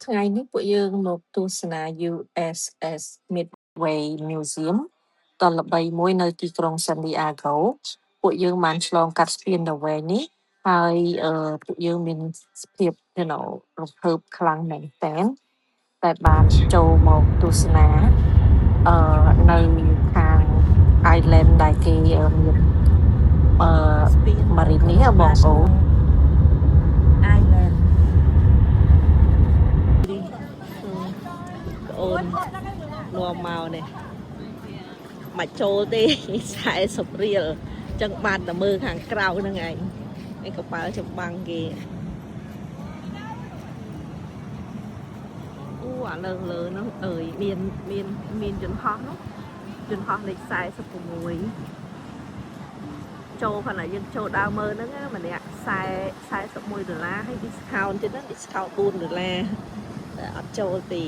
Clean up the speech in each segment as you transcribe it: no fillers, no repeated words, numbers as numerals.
ថ្ងៃនេះពួកយើងមកទស្សនា USS Midway Museum ដ៏ល្បីមួយនៅទីក្រុង San Diego ពួកយើងបានឆ្លងកាត់ស្ពានដ៏វែងនេះហើយពួកយើងមានភាពរំភើបខ្លាំងមែនទែនតែបានចូលមកទស្សនានៅខាង island ដែលគេមានmarine នេះបងអូន Island អូននាំមកនេះមកចូលទេ40រៀលចឹងបានតែមើលខាងក្រៅហ្នឹងឯងឯកប៉ាល់ចម្បាំងគេអូអាលើហ្នឹងអើយមានយន្តហោះនោះយន្តហោះលេខ46ចូលខណៈយើងចូលដើរមើលហ្នឹងម្នាក់$41ហើយ discount ទៀតហ្នឹង discount $4តែអត់ចូលទេ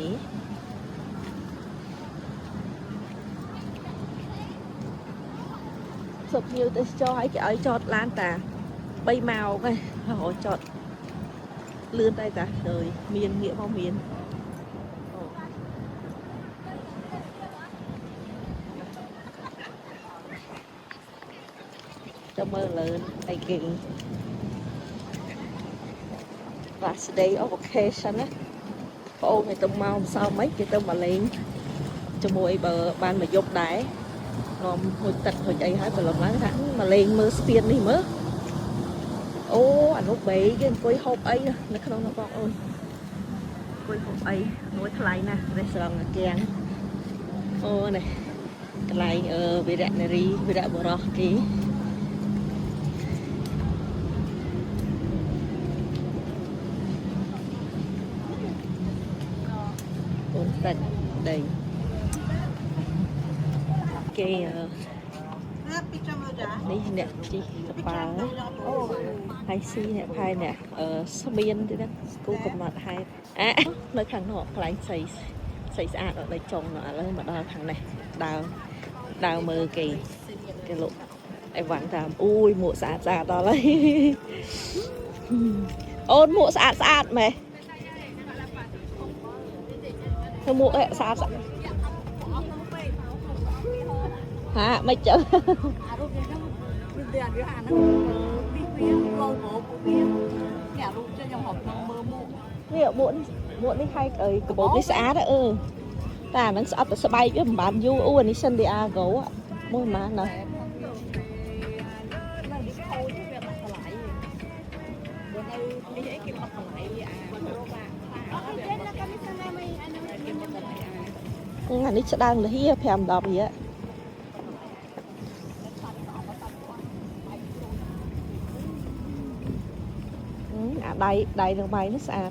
សុខញៀវទៅចោះឲ្យគេឲ្យចតឡានតា3ម៉ោងហើយចតលឿនតែតាហើយមានងាកមកមានចាំមើលលឿនអីគេ last day of vacation ណាបងអូនទៅមកម្សិលមិញគេទៅមកលេងជាមួយបើបានមកយប់ដែរនាំហួចទឹកហួចអីហើយប្រឡំឡើងថាមកលេងមើលស្ពាននេះមើលអូអានោះបែគេអង្គុយហូបអីនៅក្នុងនោះបងអូនអង្គុយហូបអីមួយថ្លៃណាស់រេស្តូរ៉ង់អាកៀងអូនេះកន្លែងវីរៈនារីវីរៈបុរសគេអូនទឹកដីគេនេះអ្នកជីកប៉ាល់ហើយស៊ីអ្នកផែអ្នកស្មៀនទៀតណាគូកំណត់ហេតុនៅខាងនោះកន្លែងស្អីស្អាតអត់នៅចុងនោះឥឡូវមកដល់ខាងនេះដើរមើលគេលក់អីវ៉ាន់តាមអូយមួកស្អាតដល់ហើយអូនមួកស្អាតម៉េះទៅមួកស្អាតហាមិនចឹងនេះមួកនេះហើយកបោនេះស្អាតតែអាហ្នឹងស្អប់តែស្បែកវាមិនបានយូរអូអានេះ San Diego មួយម៉ានណាអានេះស្ដើងលហៀ5-10រៀលអាដៃនឹងបាយនេះស្អាត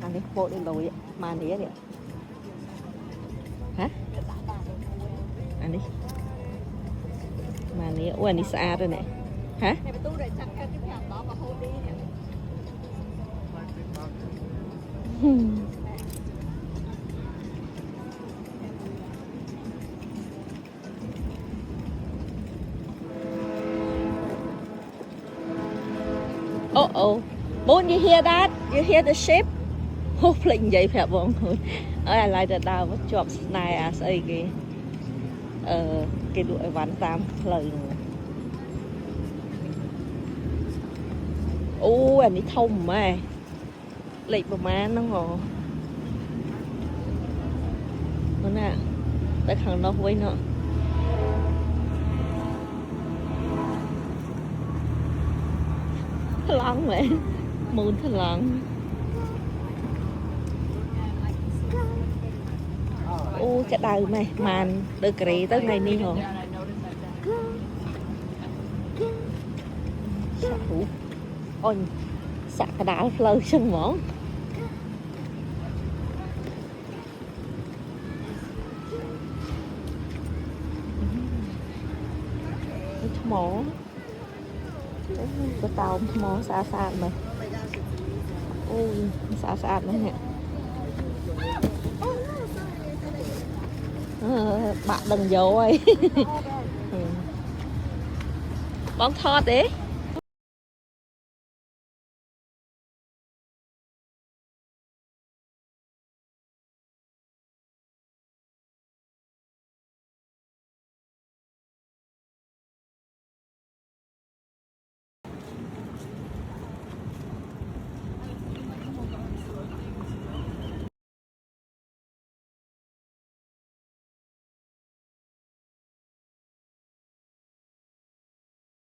អានេះពោតដូចលុយម៉ានេះហ៎អានេះម៉ានេះអូអានេះស្អាតហ្នឹងហ៎បន្ទូដែលចាក់កាត់ពី5-10រហូតនេះOh, Boon, you hear that? You hear the ship? Hopefully, vậy phải không? I like the down with jobs này à say cái đuổi ván tam lời anh đi thông mà lịch của má nó ngồi nè tại thằng nó quay nữa lăng vậy mùn thật lăng cái đầu mày màn được kể tới ngày đi hả ôi sạc cái đá lơ chân món mỏ cái tàu mỏ xa mà ôi xa nữa nè bạn đừng vô ơi bóng thọt đấy